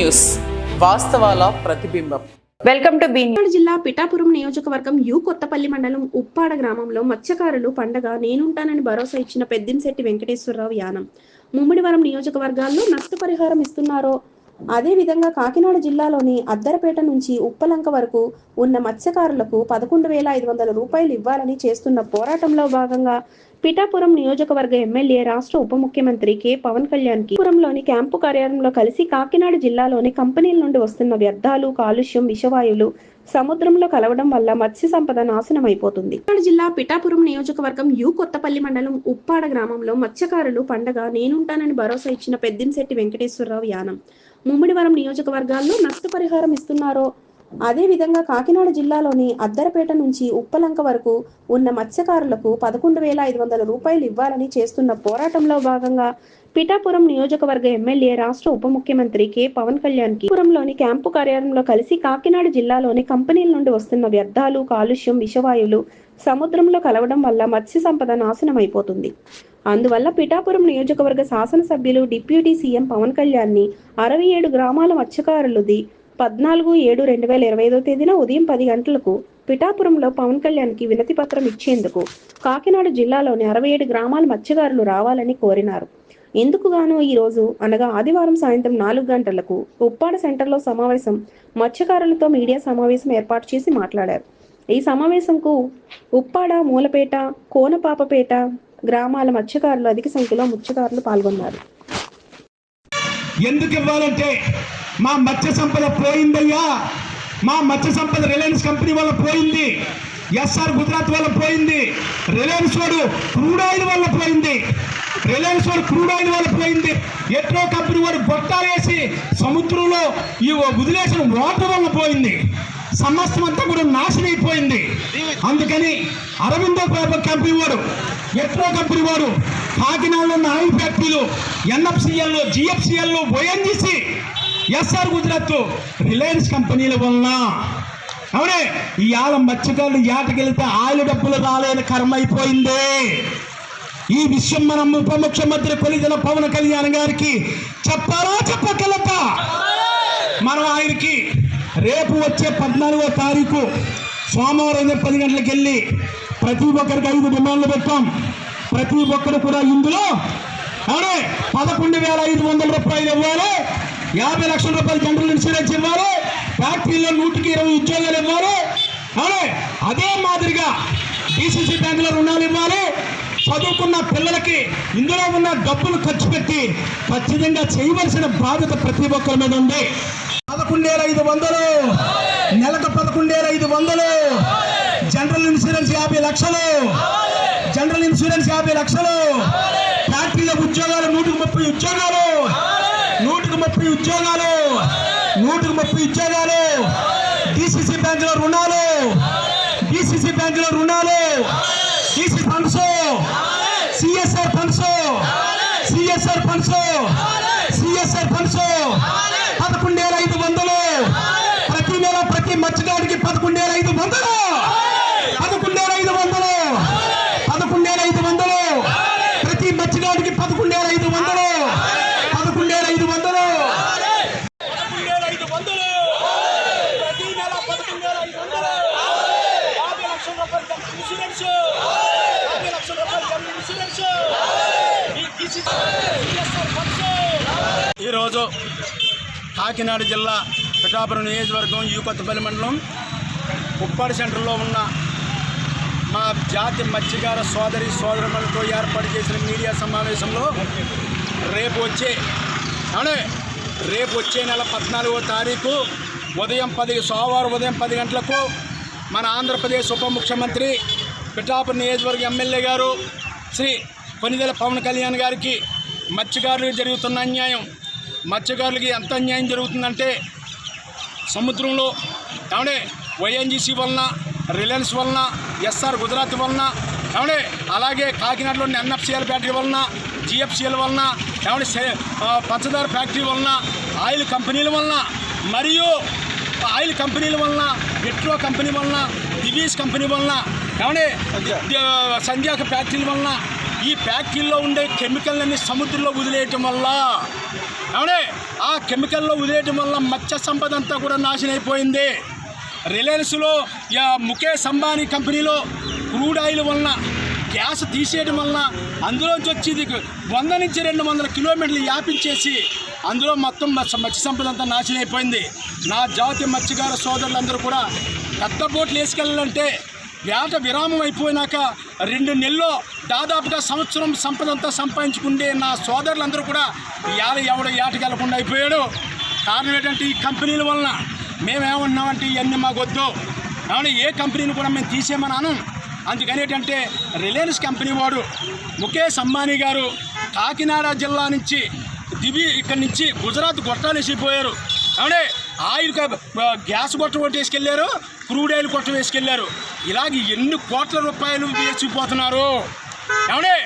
News వాస్తవాల ప్రతిబింబం. Welcome to be news. జిల్లా పిఠాపురం నియోజకవర్గం యు కొత్తపల్లి మండలం ఉప్పాడ గ్రామంలో మత్స్యకారులు పండగ నేనుంటానని భరోసా ఇచ్చిన పెద్దింశెట్టి వెంకటేశ్వరరావు యానం. ముమ్మిడివరం నియోజకవర్గాల్లో నష్టపరిహారం ఇస్తున్నారో అదే విధంగా కాకినాడ జిల్లాలోని అద్దరపేట నుంచి ఉప్పలంక వరకు ఉన్న మత్స్యకారులకు 11,500 రూపాయలు ఇవ్వాలని చేస్తున్న పోరాటంలో భాగంగా పిఠాపురం నియోజకవర్గ ఎమ్మెల్యే రాష్ట్ర ఉప ముఖ్యమంత్రి కె పవన్ కళ్యాణ్ కి పురంలోని క్యాంపు కార్యాలయంలో కలిసి కాకినాడ జిల్లాలోని కంపెనీల నుండి వస్తున్న వ్యర్థాలు, కాలుష్యం, విషవాయువులు సముద్రంలో కలవడం వల్ల మత్స్య సంపద నాశనం అయిపోతుంది. కాకినాడ జిల్లా పిఠాపురం నియోజకవర్గం యు కొత్తపల్లి మండలం ఉప్పాడ గ్రామంలో మత్స్యకారులు పండగ నేనుంటానని భరోసా ఇచ్చిన పెద్దింశెట్టి వెంకటేశ్వరరావు యానం. ముమ్మిడివరం నియోజకవర్గాల్లో నష్టపరిహారం ఇస్తున్నారో అదే విధంగా కాకినాడ జిల్లాలోని అద్దరపేట నుంచి ఉప్పలంక వరకు ఉన్న మత్స్యకారులకు 11,500 రూపాయలు ఇవ్వాలని చేస్తున్న పోరాటంలో భాగంగా పిఠాపురం నియోజకవర్గ ఎమ్మెల్యే రాష్ట్ర ఉప ముఖ్యమంత్రి కె పవన్ కళ్యాణ్ కి పురంలోని క్యాంపు కార్యాలయంలో కలిసి కాకినాడ జిల్లాలోని కంపెనీల నుండి వస్తున్న వ్యర్థాలు, కాలుష్యం, విషవాయువులు సముద్రంలో కలవడం వల్ల మత్స్య సంపద నాశనం అయిపోతుంది. అందువల్ల పిఠాపురం నియోజకవర్గ శాసనసభ్యులు డిప్యూటీ సీఎం పవన్ కళ్యాణ్ ని 67 గ్రామాల మత్స్యకారులది 14/7/2025 తేదీన ఉదయం 10 గంటలకు పిఠాపురంలో పవన్ కళ్యాణ్ కి వినతి పత్రం ఇచ్చేందుకు కాకినాడ జిల్లాలోని 67 గ్రామాల మత్స్యకారులు రావాలని కోరినారు. ఎందుకుగాను ఈ రోజు అనగా ఆదివారం సాయంత్రం 4 గంటలకు ఉప్పాడ సెంటర్లో సమావేశం మత్స్యకారులతో మీడియా సమావేశం ఏర్పాటు చేసి మాట్లాడారు. ఈ సమావేశంకు ఉప్పాడ, మూలపేట, కోనపాపపేట గ్రామాల మత్స్యకారులు అధిక సంఖ్యలో మత్స్యకారులు పాల్గొన్నారు. ఎందుకు ఇవ్వాలంటే మా మత్స్య సంపద పోయిందయ్యా. మా మత్స్య సంపద రిలయన్స్ కంపెనీ వల్ల పోయింది, ఎస్ఆర్ గుజరాత్ వల్ల పోయింది, రిలయన్స్ వాడు క్రూడ్ ఆయిల్ వల్ల పోయింది, ఎట్రో కంపెనీ వాడు గొట్టాలేసి సముద్రంలో ఈ వదిలేసిన వాటర్ వల్ల పోయింది. సమస్తం అంతా కూడా నాశనం అయిపోయింది. అందుకని అరవిందో కంపెనీ వాడు, ఎట్రో కంపెనీ వాడు, కాకినాడలో ఉన్న ఆయిల్ ఫ్యాక్టరీలు, ఎన్ఎఫ్సిఎల్, జిఎఫ్సిఎల్, ఓఎన్జీసీ, ఎస్ఆర్ గుజరాత్, రిలయన్స్ కంపెనీల వలన అవునే ఇవాళ మత్స్యకారులు ఏటకెళ్తే ఆయిల్ డబ్బులు రాలేని కర్మ అయిపోయింది. ఈ విషయం మనం ఉప ముఖ్యమంత్రి కొలిదల పవన్ కళ్యాణ్ గారికి చెప్పాలా చెప్పగలక? మనం ఆయనకి రేపు వచ్చే 14వ తారీఖు సోమవారం 10 గంటలకు వెళ్ళి ప్రతి ఒక్కరికి 5 డిమాండ్లు పెట్టాం. ప్రతి ఒక్కరు కూడా ఇందులో అవునే 11,500 రూపాయలు ఇవ్వాలి, 50 లక్షల రూపాయలు జనరల్ ఇన్సూరెన్స్ ఇవ్వాలి, ఫ్యాక్టరీలో 120 ఉద్యోగాలు ఇవ్వాలి, అవునే అదే మాదిరిగా డిసిసి బ్యాంకులో రుణాలు ఇవ్వాలి, చదువుకున్న పిల్లలకి ఇందులో ఉన్న డబ్బులు ఖర్చు పెట్టి ఖచ్చితంగా చేయవలసిన బాధ్యత ప్రతి ఒక్కరి మీద ఉంది. 11,500 నెలకు 11,500 జనరల్ ఇన్సూరెన్స్ 50 లక్షలు, ఫ్యాక్టరీలో ఉద్యోగాలు 130 ఉద్యోగాలు, డిసిసి బ్యాంకులో రుణాలు, డిసిసి ఫండ్స్, సిఎస్ఆర్ ఫండ్స్ 11,500 ప్రతి నెల ప్రతి మత్స్యకారుడికి 11,500 ప్రతి మత్స్యకారుడికి 11,500 ఈరోజు కాకినాడ జిల్లా పిఠాపురం నియోజకవర్గం యు కొత్తపల్లి మండలం ఉప్పాడ సెంటర్లో ఉన్న మా జాతి మత్స్యకార సోదరులతో ఏర్పాటు చేసిన మీడియా సమావేశంలో రేపు వచ్చే నెల 14వ తారీఖు సోమవారం ఉదయం 10 గంటలకు మన ఆంధ్రప్రదేశ్ ఉప ముఖ్యమంత్రి పిఠాపురం నియోజకవర్గ ఎమ్మెల్యే గారు శ్రీ కొనిదెల పవన్ కళ్యాణ్ గారికి మత్స్యకారులకు జరుగుతున్న అన్యాయం, మత్స్యకారులకి ఎంత అన్యాయం జరుగుతుందంటే సముద్రంలో ఏమంటే ఓఎన్జీసీ వలన, రిలయన్స్ వలన, ఎస్ఆర్ గుజరాత్ వలన ఏమంటే అలాగే కాకినాడలోని ఎన్ఎఫ్సిఎల్ ఫ్యాక్టరీ వలన, జిఎఫ్సిఎల్ వలన ఏమంటే పంచదార ఫ్యాక్టరీ వలన, ఆయిల్ కంపెనీల వలన, మరియు ఎట్రో కంపెనీ వలన, దివీస్ కంపెనీ వలన ఏమంటే సంధ్యాక ఫ్యాక్టరీల వలన ఈ ఫ్యాక్టరీలో ఉండే కెమికల్ని సముద్రంలో వదిలేయటం వల్ల అవునే ఆ కెమికల్లో వదిలేయటం వల్ల మత్స్య సంపద అంతా కూడా నాశనం అయిపోయింది. రిలయన్స్లో ముఖేష్ అంబానీ కంపెనీలో క్రూడ్ ఆయిల్ వలన గ్యాస్ తీసేయడం వలన అందులోంచి వచ్చేది 100 నుంచి 200 కిలోమీటర్లు వ్యాపించేసి అందులో మొత్తం మత్స్య సంపద అంతా నాశనం అయిపోయింది. నా జాతి మత్స్యకార సోదరులందరూ కూడా పెద్ద బోట్లు వేసుకెళ్ళాలంటే వేట విరామం అయిపోయినాక 2 నెలల్లో దాదాపుగా సంవత్సరం సంపద అంతా సంపాదించుకుంటే నా సోదరులందరూ కూడా ఎవడో ఏటకి వెళ్లకుండా అయిపోయాడు. కారణం ఏంటంటే ఈ కంపెనీల వలన. మేమేమన్నామంటే ఇవన్నీ మాకు వద్దు, అవును ఏ కంపెనీని కూడా మేము తీసేయమన్నాను. అందుకని ఏంటంటే రిలయన్స్ కంపెనీ వాడు ముఖేష్ అంబానీ గారు కాకినాడ జిల్లా నుంచి ఇక్కడి నుంచి గుజరాత్ గొట్టాలు వేసిపోయారు. అవునే ఆయిల్ గ్యాస్ గొట్ట ఒకటి వేసుకెళ్ళారు, క్రూడ్ ఆయిల్ గొట్ట వేసుకెళ్ళారు. ఇలాగ ఎన్ని కోట్ల రూపాయలు వేసిపోతున్నారు. అవునే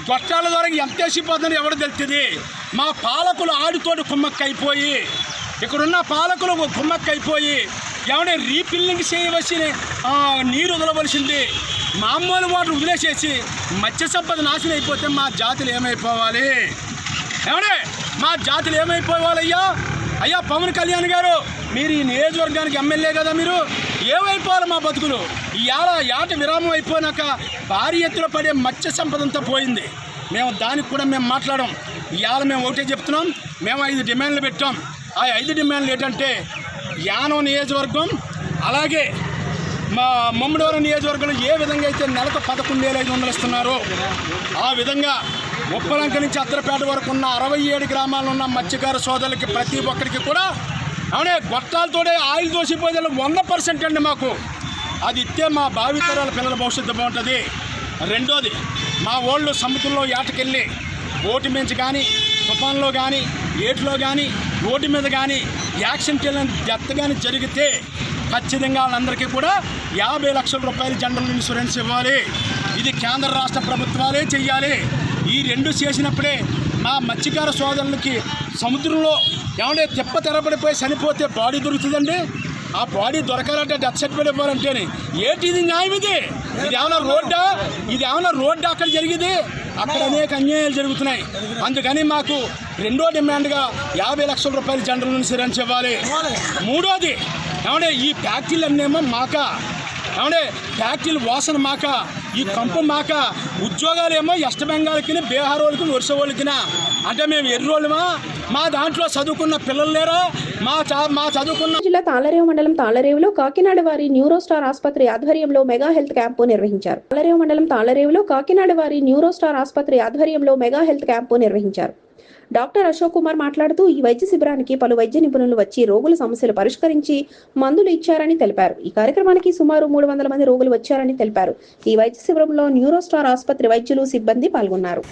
గొట్టాల ద్వారా ఎంత వేసిపోతుందో ఎవరు తెలుస్తుంది. మా పాలకులు ఆడితోటి కుమ్మక్కైపోయి ఇక్కడున్న పాలకులు కుమ్మక్కైపోయి ఏమంటే రీఫిల్లింగ్ చేయవలసిన నీరు వదలవలసింది మామూలు వాటర్ వదిలేసేసి మత్స్య సంపద నాశనం అయిపోతే మా జాతులు ఏమైపోవాలి? ఏమంటే మా జాతులు ఏమైపోవాలయ్యా? అయ్యా పవన్ కళ్యాణ్ గారు, మీరు ఈ నియోజకవర్గానికి ఎమ్మెల్యే కదా, మీరు ఏమైపోవాలి మా బతుకులు? ఇవాళ ఏట విరామం అయిపోయినాక భారీ ఎత్తులో పడే మత్స్య సంపద అంతా పోయింది. మేము దానికి కూడా మేము మాట్లాడాం. ఇవాళ మేము ఒకటే చెప్తున్నాం, మేము 5 డిమాండ్లు పెట్టాం. ఆ 5 డిమాండ్లు ఏంటంటే యానం నియోజకవర్గం అలాగే మా మమ్మడివరం నియోజకవర్గంలో ఏ విధంగా అయితే నెలకు 11,500 ఇస్తున్నారో ఆ విధంగా ఉప్పలంక నుంచి అత్తరపేట వరకు ఉన్న 67 గ్రామాల్లో ఉన్న మత్స్యకార సోదరులకి ప్రతి ఒక్కరికి కూడా అవునే గొట్టాలతోనే ఆయిల్ దోసిపోయేది 100% అండి. మాకు అది ఇస్తే మా భావితరాల పిల్లల భవిష్యత్తు బాగుంటుంది. రెండోది మా వాళ్ళు సముద్రంలో ఏటకెళ్ళి బోటు మీద కానీ తుఫాన్లో కానీ ఏట్లో కానీ రోడ్డు మీద కానీ యాక్సిడెంట్ డెత్ కానీ జరిగితే ఖచ్చితంగా వాళ్ళందరికీ కూడా 50 లక్షల రూపాయలు జనరల్ ఇన్సూరెన్స్ ఇవ్వాలి. ఇది కేంద్ర రాష్ట్ర ప్రభుత్వాలే చెయ్యాలి. ఈ 2 చేసినప్పుడే మా మత్స్యకార సోదరులకి సముద్రంలో ఏమంటే తెప్ప తెరపడిపోయి చనిపోతే బాడీ దొరుకుతుందండి. ఆ బాడీ దొరకాలంటే డెత్ సర్టిఫికేట్ ఇవ్వాలంటేనే ఏంటి ఇది న్యాయం? ఇది ఏమైనా రోడ్డా? ఇది ఏమైనా రోడ్డా? అక్కడ జరిగింది అక్కడ అనేక అన్యాయాలు జరుగుతున్నాయి. అందుకని మాకు రెండో డిమాండ్గా 50 లక్షల రూపాయలు జనరల్ ఇన్సూరెన్స్ ఇవ్వాలి. మూడోది ఏమంటే ఈ ఫ్యాక్టరీలు అన్నేమో మాక, ఏమంటే ఫ్యాక్టరీలు వాసన మాక, ఈ కంపు మాక, ఉద్యోగాలేమో వెస్ట్ బెంగాల్కి బీహార్ వాళ్ళకి ఒరిస్సా వాళ్ళకినా అంటే మేము ఎర్రోళ్ళమా? మా దాంట్లో చదువుకున్న పిల్లలు లేరా? మా చదువుకున్న జిల్లా తాళరేవు మండలం తాళరేవులో కాకినాడ వారి న్యూరోస్టార్ ఆసుపత్రి ఆధ్వర్యంలో మెగా హెల్త్ క్యాంపు నిర్వహించారు. తాళరేవు మండలం తాళరేవులో కాకినాడ వారి న్యూరోస్టార్ ఆసుపత్రి ఆధ్వర్యంలో మెగా హెల్త్ క్యాంపు నిర్వహించారు. డాక్టర్ అశోక్ కుమార్ మాట్లాడుతూ ఈ వైద్య శిబిరానికి పలు వైద్య నిపుణులు వచ్చి రోగుల సమస్యలు పరిష్కరించి మందులు ఇచ్చారని తెలిపారు. ఈ కార్యక్రమానికి సుమారు 300 మంది రోగులు వచ్చారని తెలిపారు. ఈ వైద్య శిబిరంలో న్యూరోస్టార్ ఆసుపత్రి వైద్యులు సిబ్బంది పాల్గొన్నారు.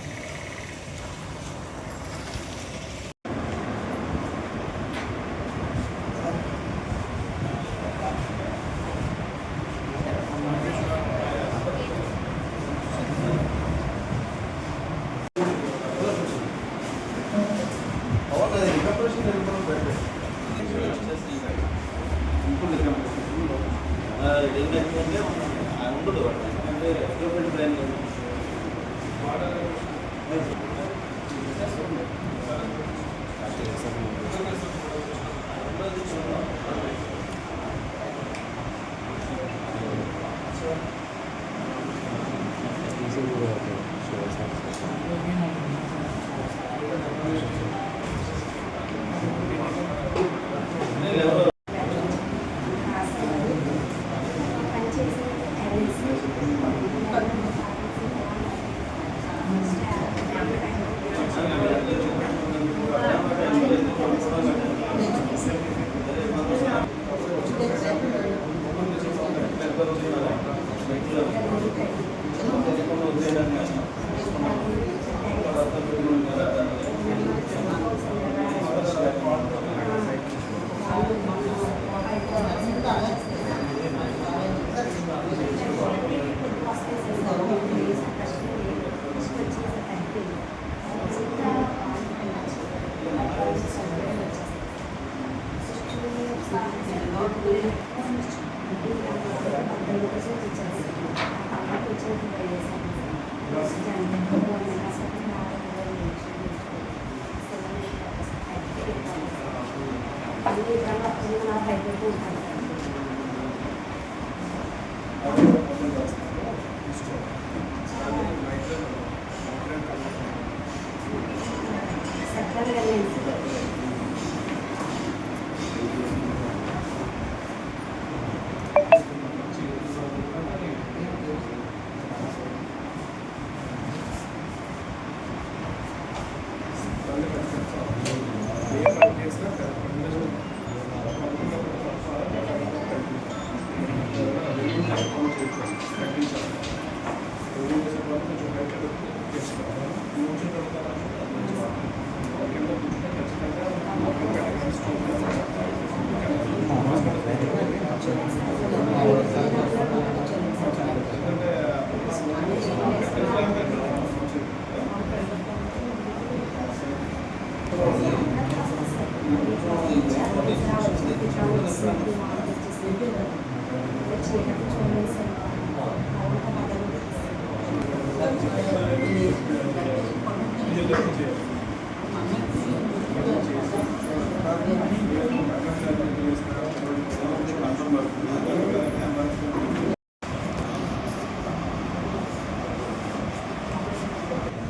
Gracias.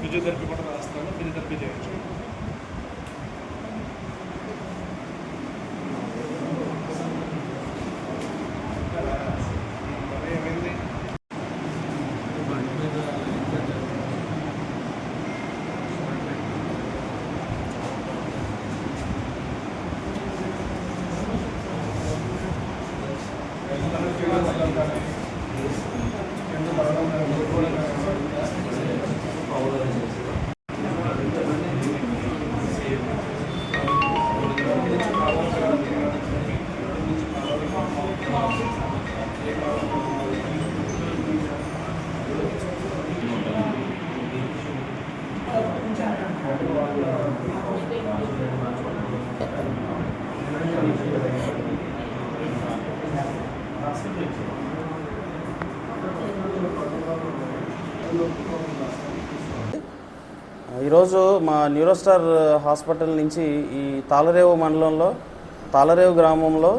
ఫిజియోథెరపీ కూడా రాస్తాను, ఫిజియోథెరపీ చేయొచ్చు. ఈరోజు మా న్యూరోస్టార్ హాస్పిటల్ నుంచి ఈ తాళరేవు మండలంలో తాళరేవు గ్రామంలో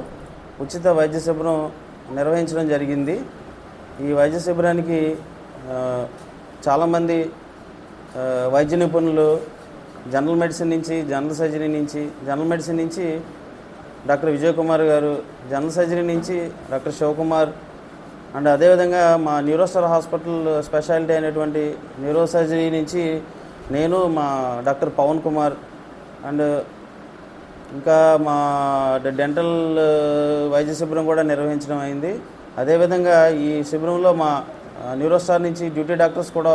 ఉచిత వైద్య శిబిరం నిర్వహించడం జరిగింది. ఈ వైద్య శిబిరానికి చాలామంది వైద్య నిపుణులు జనరల్ మెడిసిన్ నుంచి, జనరల్ సర్జరీ నుంచి, జనరల్ మెడిసిన్ నుంచి డాక్టర్ విజయ్ కుమార్ గారు, జనరల్ సర్జరీ నుంచి డాక్టర్ శివకుమార్ అండ్ అదేవిధంగా మా న్యూరోస్టార్ హాస్పిటల్ స్పెషాలిటీ అయినటువంటి న్యూరో సర్జరీ నుంచి నేను, మా డాక్టర్ పవన్ కుమార్ అండ్ ఇంకా మా డెంటల్ వైద్య శిబిరం కూడా నిర్వహించడం అయింది. అదేవిధంగా ఈ శిబిరంలో మా న్యూరోస్టార్ నుంచి డ్యూటీ డాక్టర్స్ కూడా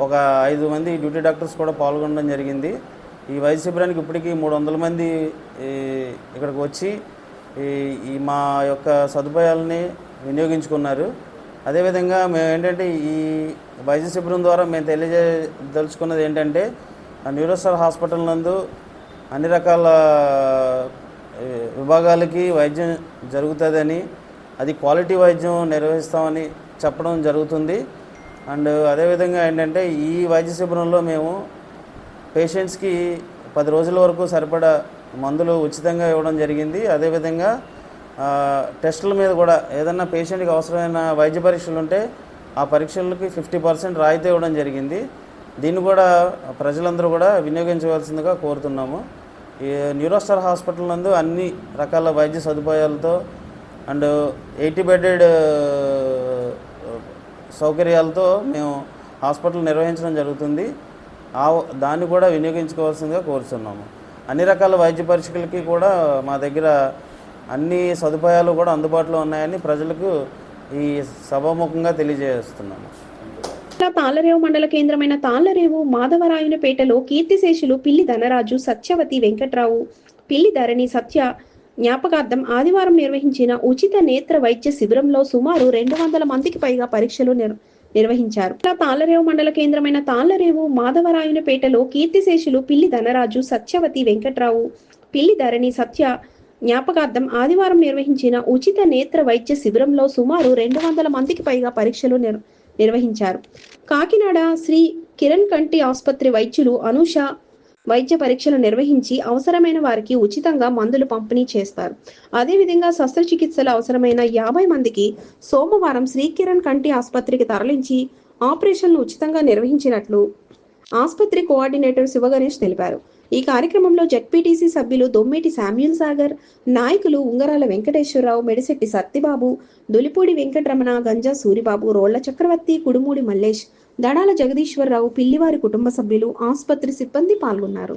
ఒక 5 మంది డ్యూటీ డాక్టర్స్ కూడా పాల్గొనడం జరిగింది. ఈ వైద్య శిబిరానికి ఇప్పటికీ 300 మంది ఇక్కడికి వచ్చి ఈ మా యొక్క సదుపాయాలని వినియోగించుకున్నారు. అదేవిధంగా మేము ఏంటంటే ఈ వైద్య శిబిరం ద్వారా మేము తెలియజేయదలుచుకున్నది ఏంటంటే న్యూరోస్టార్ హాస్పిటల్ నందు అన్ని రకాల విభాగాలకి వైద్యం జరుగుతుందని, అది క్వాలిటీ వైద్యం నిర్వహిస్తామని చెప్పడం జరుగుతుంది. అండ్ అదేవిధంగా ఏంటంటే ఈ వైద్య శిబిరంలో మేము పేషెంట్స్కి 10 రోజుల వరకు సరిపడా మందులు ఉచితంగా ఇవ్వడం జరిగింది. అదేవిధంగా టెస్టుల మీద కూడా ఏదన్నా పేషెంట్కి అవసరమైన వైద్య పరీక్షలు ఉంటే ఆ పరీక్షలకి 50% రాయితీ ఇవ్వడం జరిగింది. దీన్ని కూడా ప్రజలందరూ కూడా వినియోగించవలసిందిగా కోరుతున్నాము. ఈ న్యూరోస్టార్ హాస్పిటల్ నందు అన్ని రకాల వైద్య సదుపాయాలతో అండ్ 80 బెడెడ్ సౌకర్యాలతో మేము హాస్పిటల్ నిర్వహించడం జరుగుతుంది. దాన్ని కూడా వినియోగించుకోవాల్సిందిగా కోరుతున్నాము. అన్ని రకాల వైద్య పరీక్షలకి కూడా మా దగ్గర అన్ని సదుపాయాలు కూడా అందుబాటులో ఉన్నాయని ప్రజలకు ఈ సభాముఖంగా తెలియజేస్తున్నాము. తాళ్లరేవు మండల కేంద్రమైన తాళ్లరేవు మాధవరాయునిపేటలో కీర్తిశేషులు పిల్లి ధనరాజు, సత్యవతి వెంకట్రావు, పిల్లి ధరణి సత్య జ్ఞాపకార్థం ఆదివారం నిర్వహించిన ఉచిత నేత్ర వైద్య శిబిరంలో సుమారు 200 మందికి పైగా పరీక్షలు నిర్వహించారు. తాళ్లరేవు మండల కేంద్రమైన తాళ్లరేవు మాధవరాయునిపేటలో కీర్తిశేషులు పిల్లి ధనరాజు, సత్యవతి వెంకట్రావు, పిల్లి ధరణి సత్య జ్ఞాపకార్థం ఆదివారం నిర్వహించిన ఉచిత నేత్ర వైద్య శిబిరంలో సుమారు 200 మందికి పైగా పరీక్షలు నిర్వహించారు. కాకినాడ శ్రీ కిరణ్ కంటి ఆసుపత్రి వైద్యులు అనూష వైద్య పరీక్షలు నిర్వహించి అవసరమైన వారికి ఉచితంగా మందులు పంపిణీ చేస్తారు. అదేవిధంగా శస్త్రచికిత్సలు అవసరమైన 50 మందికి సోమవారం శ్రీకిరణ్ కంటి ఆసుపత్రికి తరలించి ఆపరేషన్లు ఉచితంగా నిర్వహించినట్లు ఆసుపత్రి కోఆర్డినేటర్ శివగణేష్ తెలిపారు. ఈ కార్యక్రమంలో జెడ్పీటీసీ సభ్యులు దొమ్మేటి శామ్యూల్ సాగర్, నాయకులు ఉంగరాల వెంకటేశ్వరరావు, మెడిశెట్టి సత్తిబాబు, దొలిపూడి వెంకటరమణ, గంజా సూరిబాబు, రోళ్ల చక్రవర్తి, కుడుమూడి మల్లేష్, దడాల జగదీశ్వరరావు, పిల్లివారి కుటుంబ సభ్యులు, ఆసుపత్రి సిబ్బంది పాల్గొన్నారు.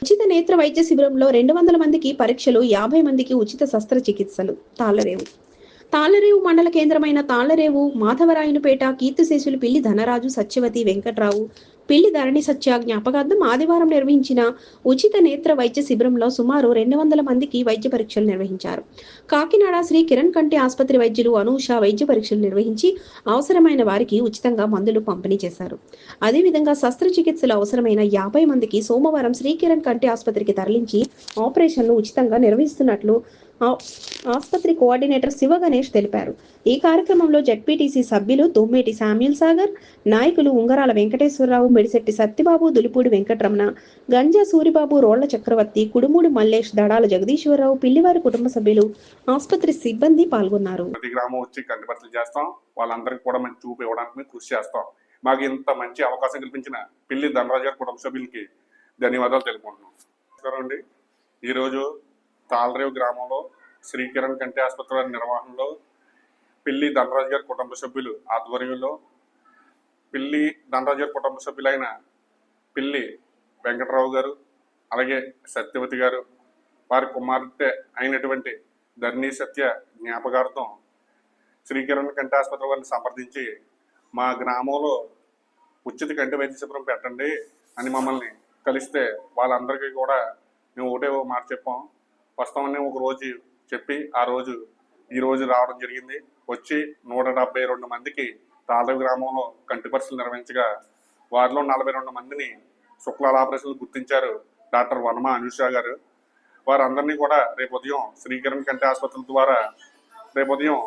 ఉచిత నేత్ర వైద్య శిబిరంలో 200 మందికి పరీక్షలు, 50 మందికి ఉచిత శస్త్రచికిత్సలు. తాళ్లరేవు మండల కేంద్రమైన తాళ్లరేవు, మాధవరాయునిపేట, కీర్తిశేషులు పిల్లి ధనరాజు, సత్యవతి, వెంకట్రావు, పిల్లి ధరణి సత్య జ్ఞాపకార్థం ఆదివారం నిర్వహించిన ఉచిత నేత్ర వైద్య శిబిరంలో సుమారు 200 మందికి వైద్య పరీక్షలు నిర్వహించారు. కాకినాడ శ్రీ కిరణ్ కంటి ఆసుపత్రి వైద్యులు అనూష వైద్య పరీక్షలు నిర్వహించి అవసరమైన వారికి ఉచితంగా మందులు పంపిణీ చేశారు. అదేవిధంగా శస్త్రచికిత్సలు అవసరమైన 50 మందికి సోమవారం శ్రీ కిరణ్ కంటి ఆసుపత్రికి తరలించి ఆపరేషన్లు ఉచితంగా నిర్వహిస్తున్నట్లు ఆసుపత్రి కోఆర్డినేటర్ శివగణేష్ తెలిపారు. ఈ కార్యక్రమంలో జెడ్పీటీసీ సభ్యులు దొమ్మేటి శామ్యూల్ సాగర్, నాయకులు ఉంగరాల వెంకటేశ్వరరావు, మెడిశెట్టి సత్తిబాబు, దులిపూడి వెంకటరమణ, గంజా సూరిబాబు, రోళ్ల చక్రవర్తి, కుడుమూడి మల్లేష్, దడాల జగదీశ్వరరావు, పిల్లివారి కుటుంబ సభ్యులు, ఆసుపత్రి సిబ్బంది పాల్గొన్నారు. ప్రతి గ్రామం వచ్చి కంటి పరీక్షలు చేస్తాం. వాళ్ళందరికీ కూడా మంచి చూపు ఇవ్వడానికి మేము కృషి చేస్తాం. మాకు ఇంత మంచి అవకాశం కల్పించిన పిల్లి ధనరాజు గారి కుటుంబ సభ్యులకి ధన్యవాదాలు తెలుపుకుంటున్నాం. నమస్కారం అండి. ఈరోజు తాళ్లరేవు గ్రామంలో శ్రీకిరణ్ కంటి ఆసుపత్రి నిర్వహణలో పిల్లి ధనరాజు గారి కుటుంబ సభ్యులు ఆధ్వర్యంలో పిల్లి ధనరాజు గారి కుటుంబ సభ్యులైన పిల్లి వెంకటరావు గారు, అలాగే సత్యవతి గారు, వారి కుమార్తె అయినటువంటి ధరణి సత్య జ్ఞాపకార్థం శ్రీకిరణ్ కంటి ఆసుపత్రి వారిని సంప్రదించి మా గ్రామంలో ఉచిత కంటి వైద్య శిబిరం పెట్టండి అని మమ్మల్ని కలిస్తే వాళ్ళందరికీ కూడా మేము ఒకటే మాట చెప్పాం, వస్తామని ఒక రోజు చెప్పి ఈ రోజు రావడం జరిగింది. వచ్చి 172 మందికి తాళ్లరేవు గ్రామంలో కంటి పరీక్షలు నిర్వహించగా వారిలో 42 మందిని శుక్లాల ఆపరేషన్లు గుర్తించారు డాక్టర్ వనమ అనుష గారు. వారందరినీ కూడా రేపు ఉదయం శ్రీకిరణ్ కంటి ఆసుపత్రి ద్వారా రేపు ఉదయం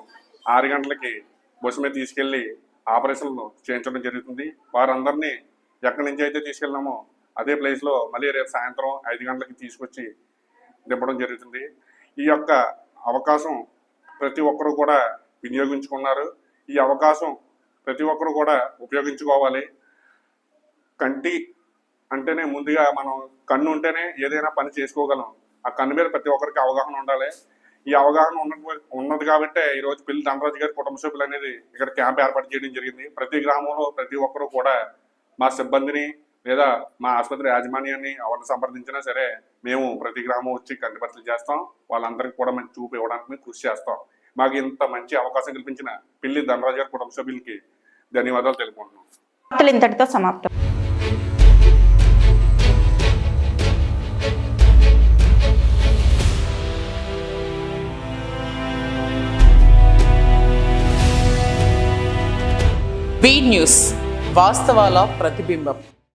6 గంటలకి బస్సు మీద తీసుకెళ్లి ఆపరేషన్లు చేయించడం జరుగుతుంది. వారందరినీ ఎక్కడి నుంచి అయితే తీసుకెళ్ళినామో అదే ప్లేస్లో మళ్ళీ రేపు సాయంత్రం 5 గంటలకి తీసుకొచ్చి దింపడం జరుగుతుంది. ఈ యొక్క అవకాశం ప్రతి ఒక్కరు కూడా వినియోగించుకున్నారు. ఈ అవకాశం ప్రతి ఒక్కరు కూడా ఉపయోగించుకోవాలి. కంటి అంటేనే ముందుగా మనం కన్ను ఉంటేనే ఏదైనా పని చేసుకోగలం. ఆ కన్ను మీద ప్రతి ఒక్కరికి అవగాహన ఉండాలి. ఈ అవగాహన ఉన్నది కాబట్టే ఈరోజు పిల్లి ధనరాజు గారి కుటుంబ సభ్యులు అనేది ఇక్కడ క్యాంప్ ఏర్పాటు చేయడం జరిగింది. ప్రతి గ్రామంలో ప్రతి ఒక్కరు కూడా మా సిబ్బందిని లేదా మా ఆసుపత్రి యాజమాన్యాన్ని ఎవరిని సంప్రదించినా సరే మేము ప్రతి గ్రామం వచ్చి కంటి పరీక్షలు చేస్తాం. వాళ్ళందరికీ కూడా మంచి చూపు ఇవ్వడానికి మేము కృషి చేస్తాం. మాకు ఇంత మంచి అవకాశం కల్పించిన పిల్లి ధనరాజు గారి కుటుంబ సభ్యులకి ధన్యవాదాలు తెలుపుకుంటున్నాం. ఇంతటితో సమాప్తం. వి న్యూస్, వాస్తవాల ప్రతిబింబం.